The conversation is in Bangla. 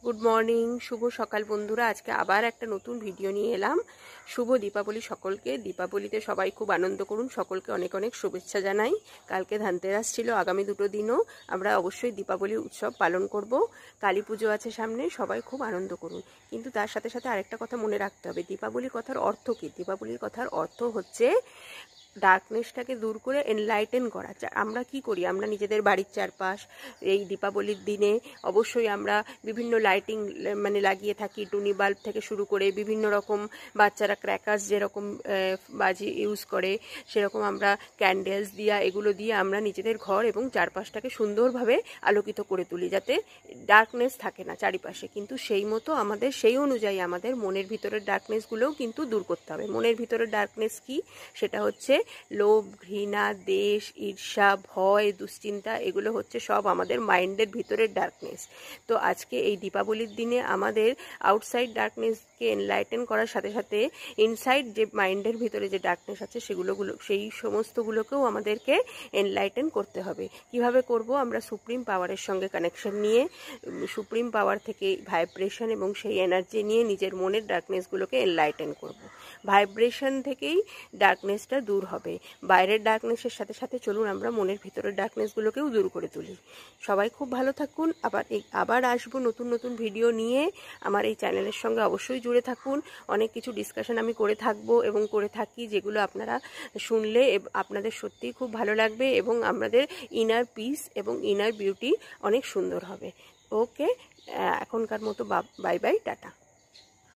গুড মর্নিং, শুভ সকাল বন্ধুরা। আজকে আবার একটা নতুন ভিডিও নিয়ে এলাম। শুভ দীপাবলি সকলকে। দীপাবলিতে সবাই খুব আনন্দ করুন, সকলকে অনেক অনেক শুভেচ্ছা জানাই। কালকে ধানতেরাস ছিল, আগামী দুটো দিনও আমরা অবশ্যই দীপাবলি উৎসব পালন করব। কালী পুজো আছে সামনে, সবাই খুব আনন্দ করুন। কিন্তু তার সাথে সাথে আরেকটা কথা মনে রাখতে হবে, দীপাবলির কথার অর্থ কী? দীপাবলির কথার অর্থ হচ্ছে ডার্কনেসটাকে দূর করে এনলাইটেন করা। আমরা কি করি? আমরা নিজেদের বাড়ির চারপাশ এই দীপাবলির দিনে অবশ্যই আমরা বিভিন্ন লাইটিং লাগিয়ে থাকি, টুনি বাল্ব থেকে শুরু করে বিভিন্ন রকম বাচ্চারা ক্র্যাকার্স যেরকম বাজি ইউজ করে, সেরকম আমরা ক্যান্ডেলস দিয়া এগুলো দিয়ে আমরা নিজেদের ঘর এবং চারপাশটাকে সুন্দরভাবে আলোকিত করে তুলি, যাতে ডার্কনেস থাকে না চারিপাশে। কিন্তু সেই অনুযায়ী আমাদের মনের ভিতরের ডার্কনেসগুলোও কিন্তু দূর করতে হবে। মনের ভিতরের ডার্কনেস কি? সেটা হচ্ছে লোভ, ঘৃণা, দেশ, ঈর্ষা, ভয়, দুশ্চিন্তা। এগুলো হচ্ছে সব আমাদের মাইন্ডের ভিতরের ডার্কনেস। তো আজকে এই দীপাবলির দিনে আমাদের আউটসাইড ডার্কনেসকে এনলাইটেন করার সাথে সাথে ইনসাইড যে মাইন্ডের ভিতরে যে ডার্কনেস আছে সেই সমস্তগুলোকেও আমাদেরকে এনলাইটেন করতে হবে। কিভাবে করব? আমরা সুপ্রিম পাওয়ারের সঙ্গে কানেকশন নিয়ে, সুপ্রিম পাওয়ার থেকে ভাইব্রেশন এবং সেই এনার্জি নিয়ে নিজের মনের ডার্কনেসগুলোকে এনলাইটেন করব। ভাইব্রেশন থেকেই ডার্কনেসটা দূর হবে। বাইরের ডার্কনেসের সাথে সাথে চলুন আমরা মনের ভিতরের ডার্কনেসগুলোকেও দূর করে তুলি। সবাই খুব ভালো থাকুন। আবার আসবো নতুন নতুন ভিডিও নিয়ে। আমার এই চ্যানেলের সঙ্গে অবশ্যই জুড়ে থাকুন। অনেক কিছু ডিসকাশন আমি করে থাকবো এবং করে থাকি, যেগুলো আপনারা শুনলে আপনাদের সত্যিই খুব ভালো লাগবে এবং আমাদের ইনার পিস এবং ইনার বিউটি অনেক সুন্দর হবে। ওকে, এখনকার মতো বাই বাই, টাটা।